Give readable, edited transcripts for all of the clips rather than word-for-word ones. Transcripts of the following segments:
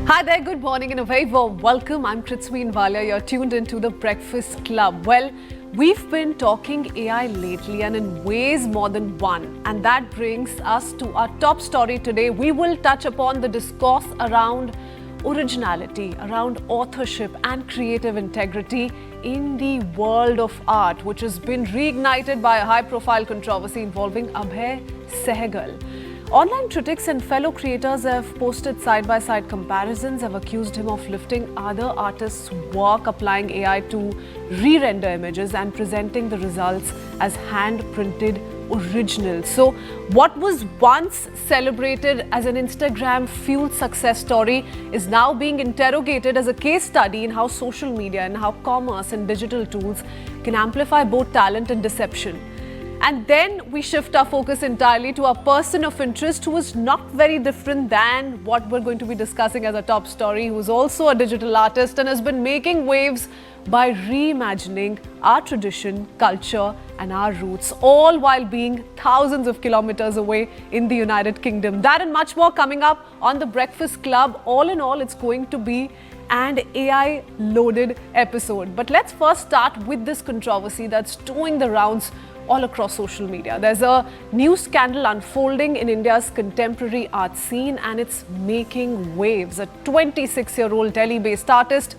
Hi there, good morning and a very warm welcome. I'm Kritsween Valia. You're tuned into the Breakfast Club. Well, we've been talking AI lately and in ways more than one. And that brings us to our top story today. We will touch upon the discourse around originality, around authorship and creative integrity in the world of art, which has been reignited by a high-profile controversy involving Abhay Sehgal. Online critics and fellow creators have posted side-by-side comparisons, have accused him of lifting other artists' work, applying AI to re-render images and presenting the results as hand-printed originals. So what was once celebrated as an Instagram-fueled success story is now being interrogated as a case study in how social media and how commerce and digital tools can amplify both talent and deception. And then we shift our focus entirely to a person of interest who is not very different than what we're going to be discussing as a top story, who's also a digital artist and has been making waves by reimagining our tradition, culture and our roots, all while being thousands of kilometers away in the United Kingdom. That and much more coming up on the Breakfast Club. All in all, it's going to be an AI-loaded episode. But let's first start with this controversy that's doing the rounds all across social media. There's a new scandal unfolding in India's contemporary art scene and it's making waves. A 26-year-old Delhi-based artist,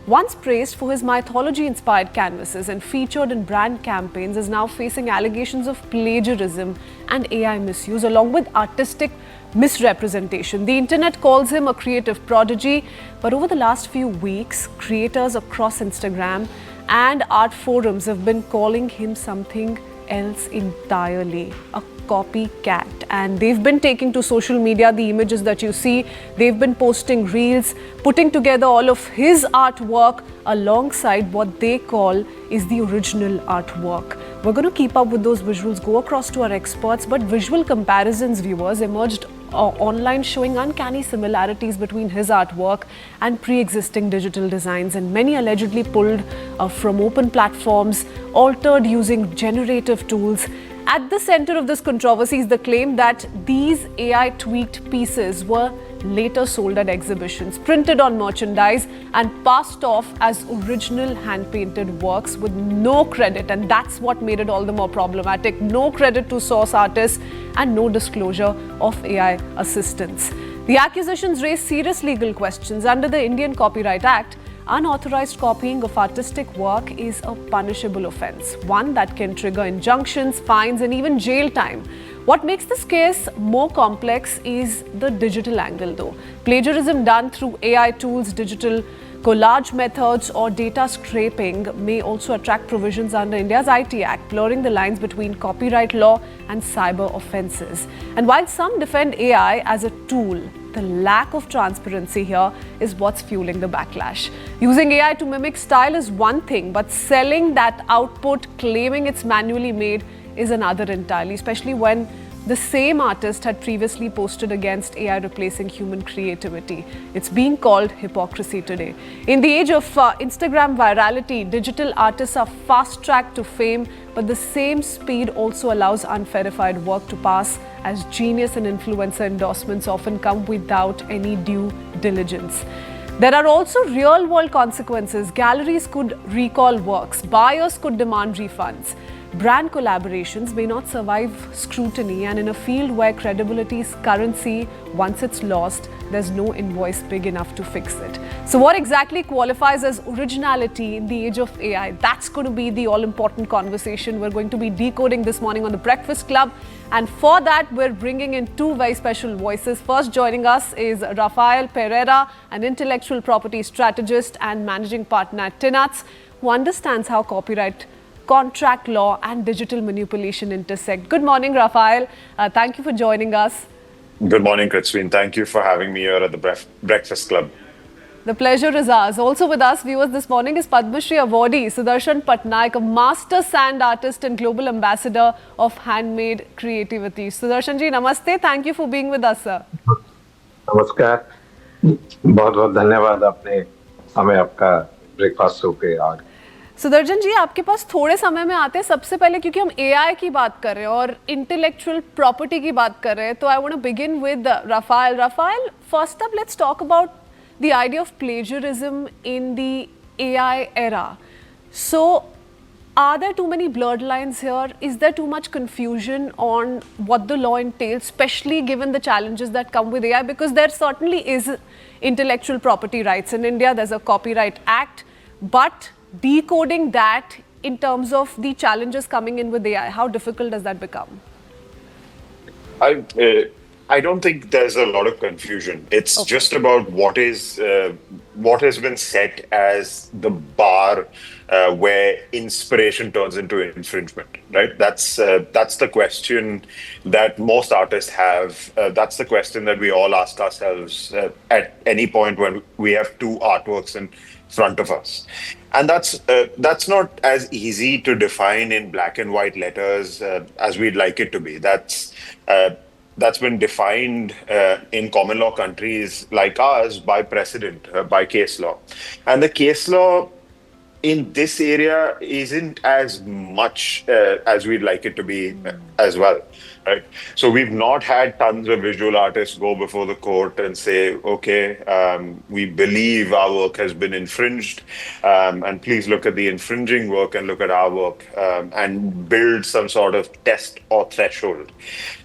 once praised for his mythology-inspired canvases and featured in brand campaigns, is now facing allegations of plagiarism and AI misuse along with artistic misrepresentation. The internet calls him a creative prodigy, but over the last few weeks, creators across Instagram and art forums have been calling him something else entirely, a copycat. And they've been taking to social media the images that you see. They've been posting reels, putting together all of his artwork alongside what they call is the original artwork. We're going to keep up with those visuals, go across to our experts, but visual comparisons, viewers, emerged online showing uncanny similarities between his artwork and pre-existing digital designs, and many allegedly pulled from open platforms, altered using generative tools. At the center of this controversy is the claim that these AI-tweaked pieces were later sold at exhibitions, printed on merchandise and passed off as original hand-painted works with no credit, and that's what made it all the more problematic. No credit to source artists and no disclosure of AI assistance. The accusations raise serious legal questions. Under the Indian Copyright Act, unauthorized copying of artistic work is a punishable offense, one that can trigger injunctions, fines and even jail time. What makes this case more complex is the digital angle though. Plagiarism done through AI tools, digital collage methods or data scraping may also attract provisions under India's IT Act, blurring the lines between copyright law and cyber offences. And while some defend AI as a tool, the lack of transparency here is what's fueling the backlash. Using AI to mimic style is one thing, but selling that output, claiming it's manually made, is another entirely, especially when the same artist had previously posted against AI replacing human creativity. It's being called hypocrisy today. In the age of Instagram virality, digital artists are fast-tracked to fame, but the same speed also allows unverified work to pass, as genius and influencer endorsements often come without any due diligence. There are also real-world consequences. Galleries could recall works, buyers could demand refunds. Brand collaborations may not survive scrutiny, and in a field where credibility is currency, once it's lost, there's no invoice big enough to fix it. So what exactly qualifies as originality in the age of AI? That's going to be the all-important conversation we're going to be decoding this morning on the Breakfast Club. And for that, we're bringing in two very special voices. First joining us is Rafael Pereira, an intellectual property strategist and managing partner at Tinats, who understands how copyright, contract law and digital manipulation intersect. Good morning, Rafael. Thank you for joining us. Good morning, Kritsween. Thank you for having me here at the Breakfast Club. The pleasure is ours. Also with us, viewers, this morning is Padma Shri Awardee Sudarshan Patnaik, a master sand artist and global ambassador of handmade creativity. Sudarshan ji, namaste. Thank you for being with us, sir. नमस्कार, बहुत-बहुत धन्यवाद आपने हमें आपका breakfast show पे आज। सुदर्शन जी, आपके पास थोड़े समय में आते हैं। सबसे पहले क्योंकि हम एआई की बात कर रहे हैं और इंटेलेक्चुअल प्रॉपर्टी की बात कर रहे हैं, तो I want to begin with Rafael. Rafael, first up let's talk about the idea of plagiarism in the AI era. So, are there too many blurred lines here? Is there too much confusion on what the law entails, especially given the challenges that come with AI? Because there certainly is intellectual property rights in India, there's a Copyright Act, but decoding that in terms of the challenges coming in with AI, how difficult does that become? I don't think there's a lot of confusion. It's just about what has been set as the bar where inspiration turns into infringement, right? That's the question that most artists have. That's the question that we all ask ourselves at any point when we have two artworks in front of us. And that's not as easy to define in black and white letters as we'd like it to be. That's been defined in common law countries like ours by precedent, by case law. And the case law in this area isn't as much as we'd like it to be as well, right? So we've not had tons of visual artists go before the court and say, okay, we believe our work has been infringed, and please look at the infringing work and look at our work, and build some sort of test or threshold.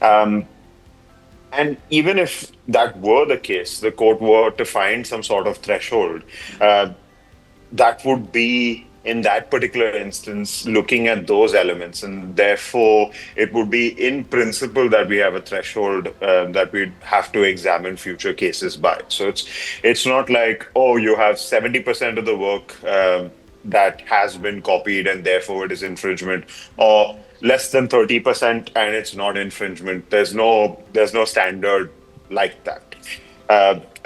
And even if that were the case, the court were to find some sort of threshold, that would be, in that particular instance, looking at those elements. And therefore, it would be in principle that we have a threshold that we'd have to examine future cases by. So it's not like, oh, you have 70% of the work that has been copied and therefore it is infringement, or less than 30% and it's not infringement. There's no standard like that.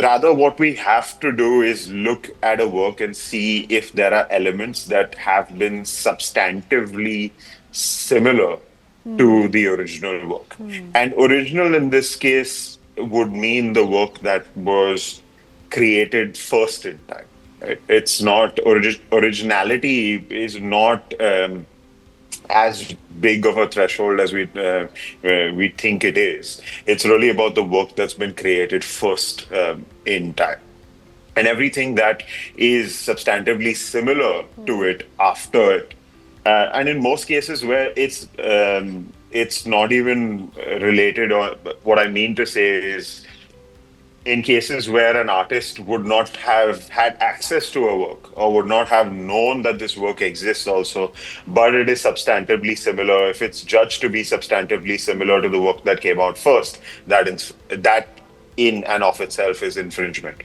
Rather, what we have to do is look at a work and see if there are elements that have been substantively similar to the original work. And original in this case would mean the work that was created first in time. Right? It's not originality is not as big of a threshold as we think it is. It's really about the work that's been created first in time, and everything that is substantively similar to it after it. And in most cases where it's not even related, or what I mean to say is, in cases where an artist would not have had access to a work or would not have known that this work exists also, but it is substantively similar, if it's judged to be substantively similar to the work that came out first, that in and of itself is infringement.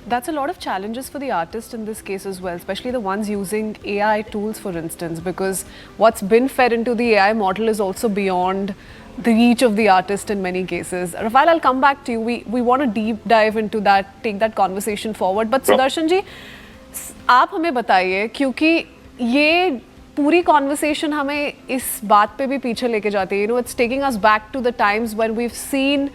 That's a lot of challenges for the artist in this case as well, especially the ones using AI tools, for instance, because what's been fed into the AI model is also beyond the reach of the artist in many cases. Rafael, I'll come back to you. We want to deep dive into that, take that conversation forward. But Sudarshan ji, आप हमें बताइए, क्योंकि ये पूरी conversation हमें इस बात पे भी पीछे लेके जाती है. You know, it's taking us back to the times when we've seen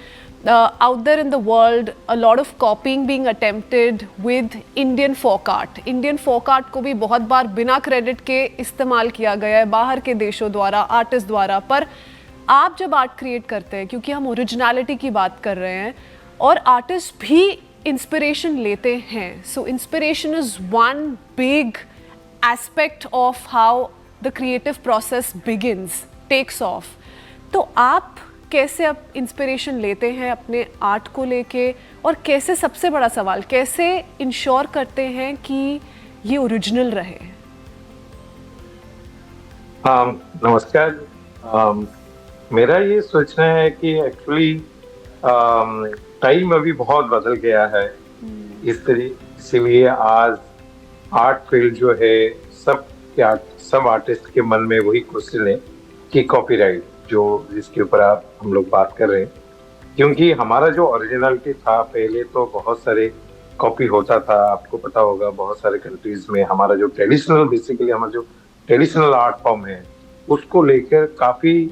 out there in the world a lot of copying being attempted with Indian folk art. Indian folk art को भी बहुत बार बिना credit के इस्तेमाल किया गया है बाहर के देशों द्वारा, आर्टिस्ट द्वारा. पर आप जब आर्ट क्रिएट करते हैं, क्योंकि हम ओरिजिनलिटी की बात कर रहे हैं और आर्टिस्ट भी इंस्पिरेशन लेते हैं, so inspiration is one big aspect of how the creative process begins, takes off. तो आप कैसे अब इंस्पिरेशन लेते हैं अपने आर्ट को लेके, और कैसे, सबसे बड़ा सवाल, कैसे इंश्योर करते हैं कि ये ओरिजिनल रहे? नमस्कार. मेरा ये सोचना है कि एक्चुअली टाइम अभी बहुत बदल गया है. इसीलिए आज आर्ट फील्ड जो है, सब आर्टिस्ट के मन में वही क्वेश्चन है कि कॉपीराइट जो जिसके ऊपर हम लोग बात कर रहे हैं. क्योंकि हमारा जो ओरिजिनलिटी था पहले, तो बहुत सारे कॉपी होता था. आपको पता होगा बहुत सारे कंट्रीज में हमारा जो ट्रेडिशनल आर्ट फॉर्म है, उसको लेकर काफी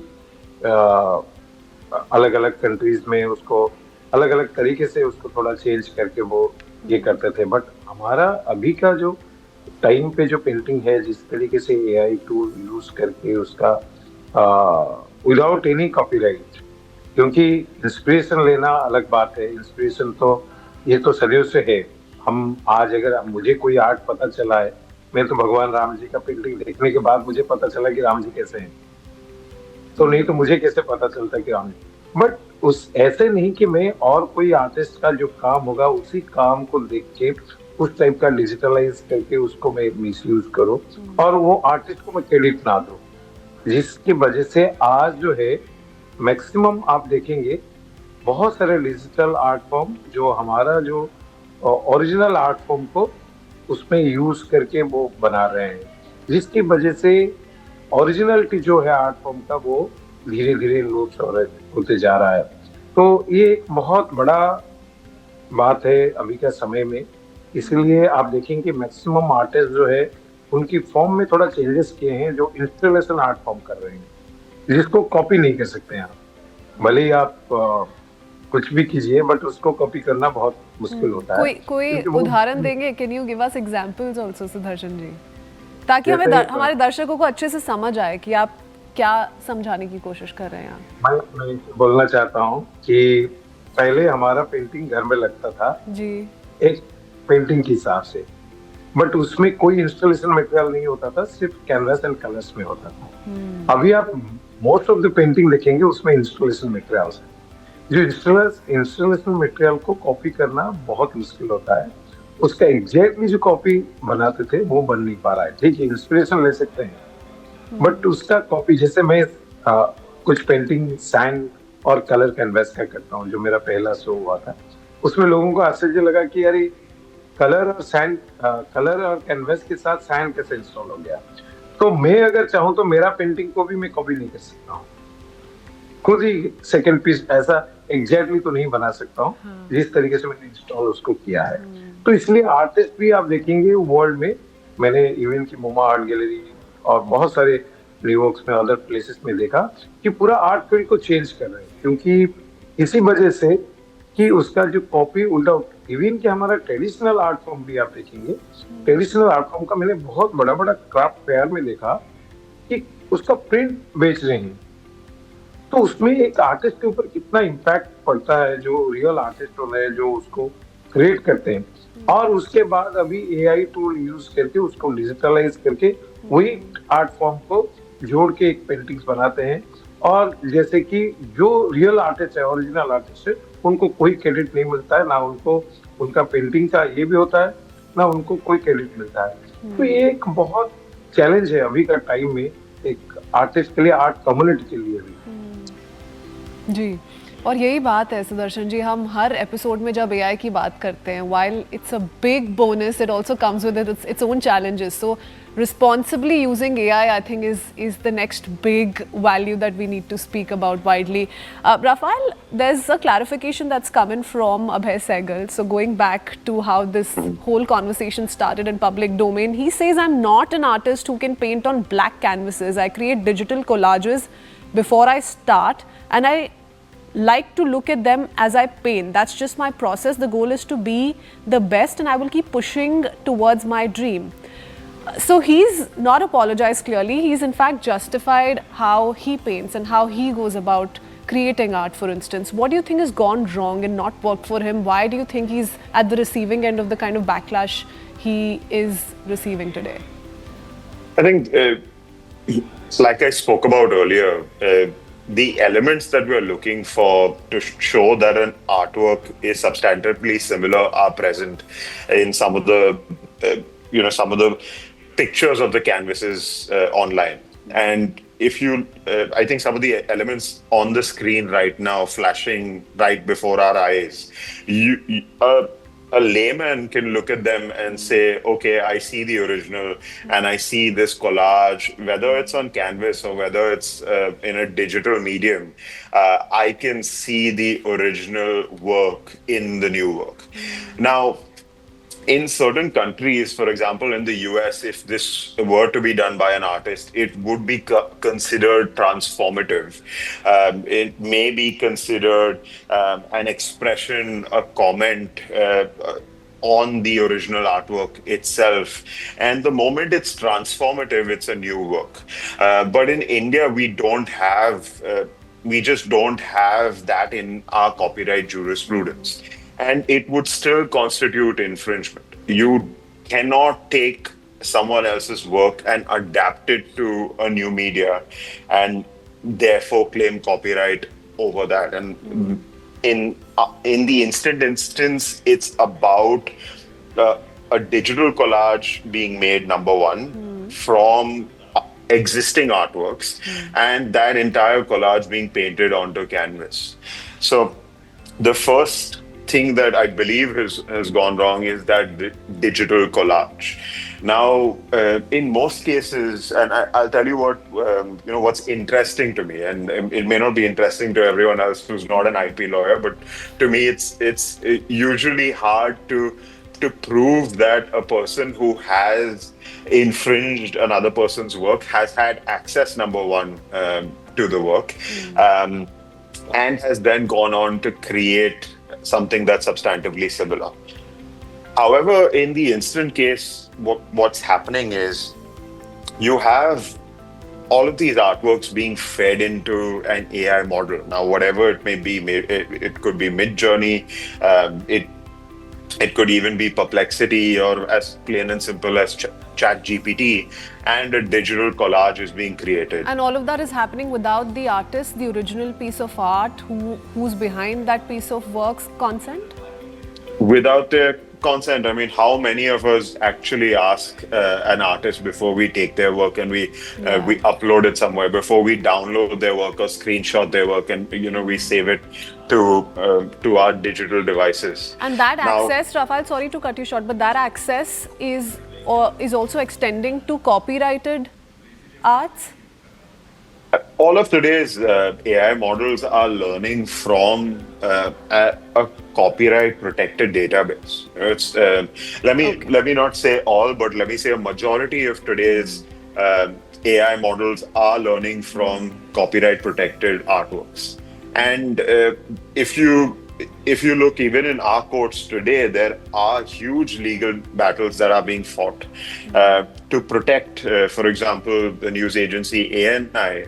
अलग अलग कंट्रीज में उसको अलग अलग तरीके से उसको थोड़ा चेंज करके वो ये करते थे. बट हमारा अभी का जो टाइम पे जो पेंटिंग है, जिस तरीके से एआई टूल यूज करके उसका विदाउट एनी कॉपीराइट, क्योंकि इंस्पिरेशन लेना अलग बात है. इंस्पिरेशन तो ये तो सदियों से है. हम आज अगर मुझे कोई आर्ट पता चला है, मैं तो भगवान राम जी का पेंटिंग देखने के बाद मुझे पता चला कि राम जी कैसे हैं, तो नहीं तो मुझे कैसे पता चलता कि राम जी। बट उस ऐसे नहीं कि मैं और कोई आर्टिस्ट का जो काम होगा उसी काम को देख के उस टाइप का डिजिटलाइज करके उसको मैं मिसयूज करूं और वो आर्टिस्ट को मैं क्रेडिट ना दूं, जिसकी वजह से आज जो है मैक्सिमम आप देखेंगे बहुत सारे डिजिटल आर्ट फॉर्म जो हमारा जो ओरिजिनल आर्ट फॉर्म को उसमें यूज करके वो बना रहे हैं, जिसकी वजह से ओरिजिनलिटी जो है आर्ट फॉर्म का वो धीरे धीरे लुप्त होते जा रहा है। तो ये एक बहुत बड़ा बात है अभी का समय में। इसलिए आप देखेंगे मैक्सिमम आर्टिस्ट जो है उनकी फॉर्म में थोड़ा चेंजेस किए हैं, जो इंस्टॉलेशन आर्ट फॉर्म कर रहे हैं, जिसको कॉपी नहीं कर सकते हैं आप, भले ही आप कुछ भी कीजिए बट उसको कॉपी करना बहुत मुश्किल होता है। कोई उदाहरण देंगे? Can you give us examples also Sudarshan ji, ताकि हमें हमारे दर्शकों को अच्छे से समझ आए कि आप क्या समझाने की कोशिश कर रहे हैं। मैं बोलना चाहता हूँ कि पहले हमारा पेंटिंग घर में लगता था जी, एक पेंटिंग के हिसाब से, बट उसमें कोई इंस्टॉलेशन मटेरियल नहीं होता था, सिर्फ कैनवस एंड कलर्स में होता था। अभी आप मोस्ट ऑफ द पेंटिंग देखेंगे उसमें इंस्टॉलेशन मटेरियल्स है, जो इंस्टॉलेशन मटेरियल को कॉपी करना बहुत मुश्किल होता है। उसका एग्जैक्टली जो कॉपी बनाते थे वो बन नहीं पा रहा है। ठीक है, इंस्पिरेशन ले सकते हैं बट उसका कॉपी, जैसे मैं कुछ पेंटिंग सैंड और कलर कैनवस का करता हूँ, जो मेरा पहला शो हुआ था, उसमें लोगों को आश्चर्य लगा कि यार कलर और सैंड, कलर और कैनवस के साथ सैंड कैसे इंस्टॉल हो गया। तो मैं अगर चाहूँ तो मेरा पेंटिंग को भी मैं कॉपी नहीं कर सकता हूँ, खुद ही सेकंड पीस ऐसा एग्जैक्टली तो नहीं बना सकता हूँ जिस तरीके से मैंने इंस्टॉल उसको किया है। तो इसलिए आर्टिस्ट भी आप देखेंगे वर्ल्ड में, मैंने इवन की मोमा आर्ट गैलरी और बहुत सारे न्यूयॉर्क में अदर प्लेसेस में देखा कि पूरा आर्ट फील्ड को चेंज कर रहे हैं, क्योंकि इसी वजह से कि उसका जो कॉपी उल्टा, इवन कि हमारा ट्रेडिशनल आर्ट फॉर्म भी आप देखेंगे, ट्रेडिशनल आर्ट फॉर्म का मैंने बहुत बड़ा बड़ा क्राफ्ट फेयर में देखा कि उसका प्रिंट बेच रहे हैं। तो उसमें एक आर्टिस्ट के ऊपर कितना इम्पैक्ट पड़ता है, जो रियल आर्टिस्ट होते हैं जो उसको क्रिएट करते हैं, और उसके बाद अभी एआई टूल यूज करके उसको डिजिटलाइज करके वही आर्ट फॉर्म को जोड़ के एक पेंटिंग्स बनाते हैं। और जैसे कि जो रियल आर्टिस्ट है, ओरिजिनल आर्टिस्ट है, उनको कोई क्रेडिट नहीं मिलता है, ना उनको उनका पेंटिंग का ये भी होता है, ना उनको कोई क्रेडिट मिलता है। तो ये एक बहुत चैलेंज है अभी का टाइम में, एक आर्टिस्ट के लिए, आर्ट कम्युनिटी के लिए भी। जी, और यही बात है सुदर्शन जी, हम हर एपिसोड में जब एआई की बात करते हैं, while it's a big bonus, it also comes with its own challenges. So responsibly using AI, I think, is the next big value that we need to speak about widely. Rafael, there's a clarification that's come in from Abhay Sehgal. So going back to how this whole conversation started in public domain, he says, I'm not an artist who can paint on black canvases. I create digital collages before I start, and I like to look at them as I paint. That's just my process. The goal is to be the best, and I will keep pushing towards my dream. So he's not apologized clearly. He's in fact justified how he paints and how he goes about creating art, for instance. What do you think has gone wrong and not worked for him? Why do you think he's at the receiving end of the kind of backlash he is receiving today? I think, like I spoke about earlier, the elements that we're looking for to show that an artwork is substantively similar are present in some of the, some of the pictures of the canvases online. And if you, I think some of the elements on the screen right now, flashing right before our eyes, a layman can look at them and say, okay, I see the original and I see this collage, whether it's on canvas or whether it's in a digital medium, I can see the original work in the new work. Now, in certain countries, for example, in the US, if this were to be done by an artist, it would be considered transformative. It may be considered an expression, a comment on the original artwork itself. And the moment it's transformative, it's a new work. But in India, we just don't have that in our copyright jurisprudence. and it would still constitute infringement. You cannot take someone else's work and adapt it to a new media and therefore claim copyright over that. And in the instant instance, it's about uh, a digital collage being made, number one, from existing artworks, and that entire collage being painted onto canvas. So the first thing that I believe has gone wrong is that digital collage. Now, in most cases, and I'll tell you what what's interesting to me, and it may not be interesting to everyone else who's not an IP lawyer, but to me, it's usually hard to prove that a person who has infringed another person's work has had access, number one, to the work. And has then gone on to create something that's substantively similar. However, in the instant case, what's happening is you have all of these artworks being fed into an AI model. Now, whatever it may be, it could be Midjourney, it could even be Perplexity, or as plain and simple as ChatGPT, and a digital collage is being created. And all of that is happening without the artist, the original piece of art, who's behind that piece of work's consent? Without their consent. I mean, how many of us actually ask an artist before we take their work and we upload it somewhere, before we download their work or screenshot their work, and we save it to our digital devices. And that access, Rafael, sorry to cut you short, but that access is also extending to copyrighted arts? All of today's AI models are learning from a copyright protected database. It's let me not say all, but let me say a majority of today's AI models are learning from copyright protected artworks. And if you look even in our courts today, there are huge legal battles that are being fought to protect, for example, the news agency ANI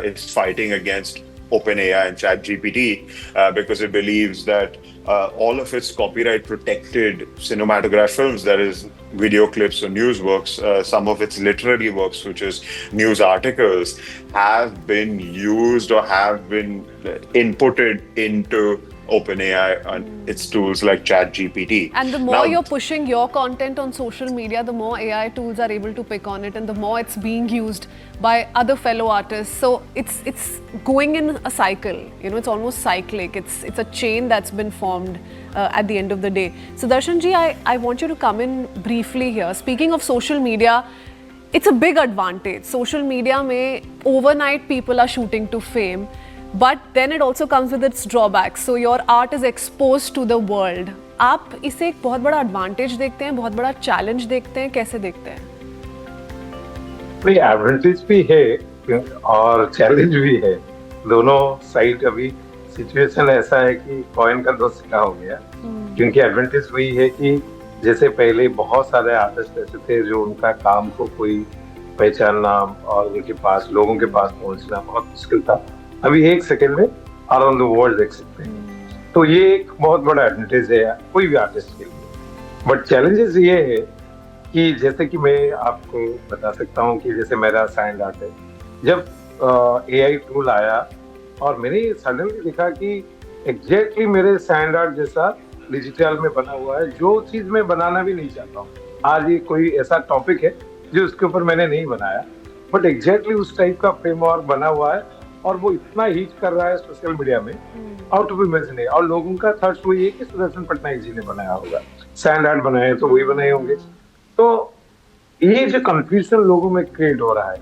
is fighting against OpenAI and ChatGPT because it believes that all of its copyright protected cinematograph films, that is video clips or news works, some of its literary works, which is news articles, have been used or have been inputted into OpenAI and its tools like ChatGPT. And the more you're pushing your content on social media, the more AI tools are able to pick on it, and the more it's being used by other fellow artists. So it's going in a cycle. It's almost cyclic. It's a chain that's been formed at the end of the day. So Darshanji, I want you to come in briefly here. Speaking of social media, it's a big advantage. Social media mein overnight people are shooting to fame. But then it also comes with its drawbacks. So your art is exposed to the world. आप इसे एक बहुत बड़ा advantage देखते हैं, बहुत बड़ा challenge देखते हैं, कैसे देखते हैं? नहीं, advantage भी है और challenge भी है. दोनों साइड अभी सिचुएशन ऐसा है कि कॉइन का दो सिक्का हो गया. क्योंकि advantage वही है कि जैसे पहले बहुत सारे आर्टिस्ट ऐसे थे जो उनका काम को कोई पहचानना और उनके पास लोगों के पास पहुंचना बहुत मुश्किल था. अभी एक सेकंड में अराउंड द वर्ल्ड देख सकते हैं. तो ये एक बहुत बड़ा एडवांटेज है कोई भी आर्टिस्ट के लिए. बट चैलेंजेस ये है कि जैसे कि मैं आपको बता सकता हूँ कि जैसे मेरा सैंड आर्ट है, जब एआई टूल आया और मैंने सडनली देखा कि एग्जैक्टली मेरे सैंड आर्ट जैसा डिजिटल में बना हुआ है, जो चीज मैं बनाना भी नहीं चाहता हूँ. आज ये कोई ऐसा टॉपिक है जो उसके ऊपर मैंने नहीं बनाया, बट एग्जैक्टली उस टाइप का फ्रेमवर्क बना हुआ है और वो इतना हीट कर रहा है सोशल मीडिया में, आउट ऑफ इमेजिन है. और लोगों का थॉट वही है कि सुदर्शन पटनायक जी ने बनाया होगा, सैंड आर्ट बनाए तो वही बनाए होंगे. तो ये जो कंफ्यूजन लोगों में क्रिएट हो रहा है,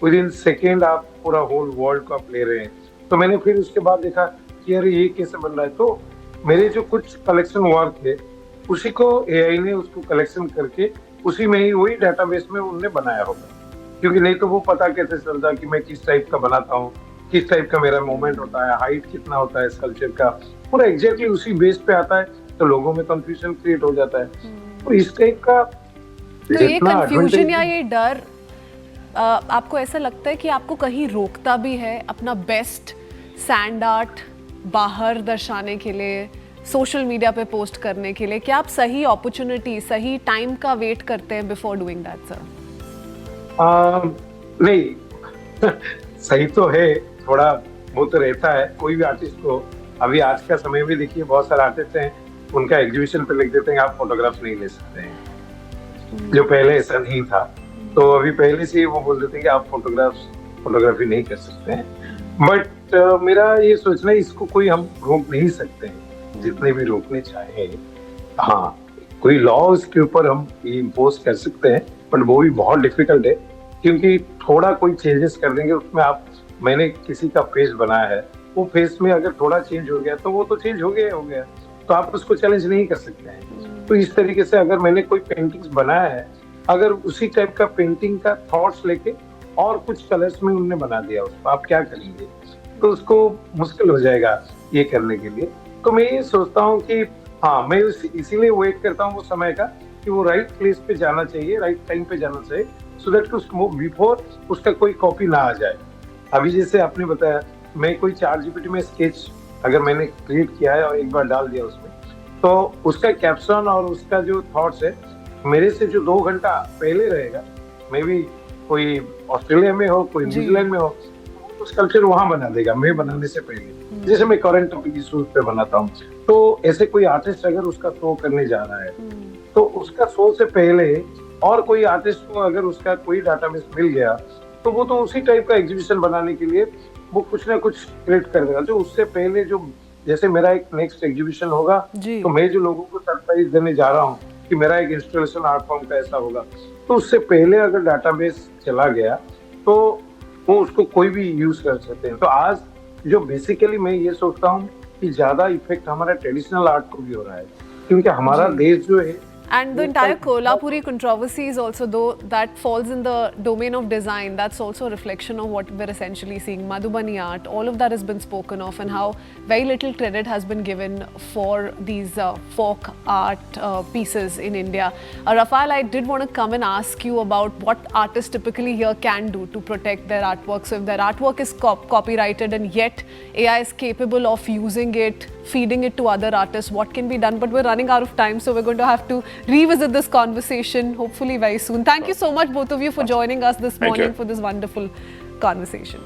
विद इन सेकेंड आप पूरा होल वर्ल्ड को आप ले रहे हैं. तो मैंने फिर उसके बाद देखा कि अरे ये कैसे बन रहा है. तो मेरे जो कुछ कलेक्शन वर्क है उसी को एआई ने उसको कलेक्शन करके उसी में ही वही डेटाबेस में उन्होंने बनाया होगा. क्योंकि नहीं तो वो पता कैसे चलता कि मैं किस टाइप का बनाता हूँ, किस टाइप का मेरा मूवमेंट होता है, हाइट कितना होता है स्कल्पचर का, पूरा एग्जैक्टली उसी बेस पे आता है. तो लोगों में कंफ्यूजन क्रिएट हो जाता है. तो इस टाइप का तो ये कंफ्यूजन या ये डर आपको ऐसा लगता है कि आपको कहीं रोकता भी है अपना बेस्ट सैंड आर्ट बाहर दर्शाने के लिए, सोशल मीडिया पे पोस्ट करने के लिए? क्या आप सही अपॉर्चुनिटी, सही टाइम का वेट करते हैं बिफोर डूइंग दैट सर? नहीं सही तो है, थोड़ा वो तो रहता है कोई भी आर्टिस्ट को। अभी आज का समय में देखिए बहुत सारे आर्टिस्ट हैं, उनका एग्जीबिशन पे लिख देते हैं आप फोटोग्राफ्स नहीं ले सकते हैं, जो पहले ऐसा नहीं था। तो अभी पहले से वो बोल देते हैं कि आप फोटोग्राफी नहीं कर सकते हैं। बट मेरा ये सोचना है इसको कोई हम रोक नहीं सकते हैं, जितने भी रोकने चाहे। हाँ, कोई लॉ इसके ऊपर हम इम्पोज कर सकते हैं, बट वो भी बहुत डिफिकल्ट है, क्योंकि थोड़ा कोई चेंजेस कर देंगे उसमें। मैंने किसी का फेस बनाया है, वो फेस में अगर थोड़ा चेंज हो गया तो वो तो चेंज हो गया, तो आप उसको चैलेंज नहीं कर सकते हैं। तो इस तरीके से अगर मैंने कोई पेंटिंग्स बनाया है, अगर उसी टाइप का पेंटिंग का थॉट्स लेके और कुछ कलर्स में उन्होंने बना दिया उसको, आप क्या करेंगे? तो उसको मुश्किल हो जाएगा ये करने के लिए। तो मैं ये सोचता हूँ कि हाँ, मैं इसीलिए वेट करता हूँ वो समय का कि वो राइट प्लेस पे जाना चाहिए, राइट टाइम पे जाना चाहिए, सो दैट बिफोर उसका कोई कॉपी ना आ जाए। अभी जैसे आपने बताया, मैं कोई चैट जीपीटी में स्केच अगर मैंने क्रिएट किया है और एक बार डाल दिया उसमें, तो उसका कैप्शन और उसका जो थॉट्स है मेरे से जो 2 घंटा पहले रहेगा, मे बी कोई ऑस्ट्रेलिया में हो, कोई न्यूजीलैंड में हो, तो स्कल्पचर वहां बना देगा मैं बनाने से पहले। जैसे मैं करंट टॉपिक इशूज पे बनाता हूँ, तो ऐसे कोई आर्टिस्ट अगर उसका शो करने जा रहा है, तो उसका शो से पहले और कोई आर्टिस्ट को अगर उसका कोई डाटाबेस मिल गया, तो वो तो उसी टाइप का एग्जीबिशन बनाने के लिए वो कुछ ना कुछ क्रिएट कर देगा। जो उससे पहले जो, जैसे मेरा एक नेक्स्ट एग्जीबिशन होगा, तो मैं जो लोगों को सरप्राइज देने जा रहा हूँ कि मेरा एक इंस्टॉलेशन आर्ट फॉर्म का ऐसा होगा, तो उससे पहले अगर डाटाबेस चला गया तो वो उसको कोई भी यूज कर सकते हैं। तो आज जो बेसिकली मैं ये सोचता हूँ कि ज्यादा इफेक्ट हमारा ट्रेडिशनल आर्ट को भी हो रहा है, क्योंकि हमारा देश जो है। And the entire Kolhapuri controversy is also, though that falls in the domain of design, that's also a reflection of what we're essentially seeing. Madhubani art, all of that has been spoken of, and how very little credit has been given for these folk art pieces in India. Rafael, I did want to come and ask you about what artists typically here can do to protect their artwork. So if their artwork is copyrighted and yet AI is capable of using it, feeding it to other artists, what can be done? But we're running out of time, so we're going to have to revisit this conversation hopefully very soon. Thank you so much both of you for joining us this morning for this wonderful conversation.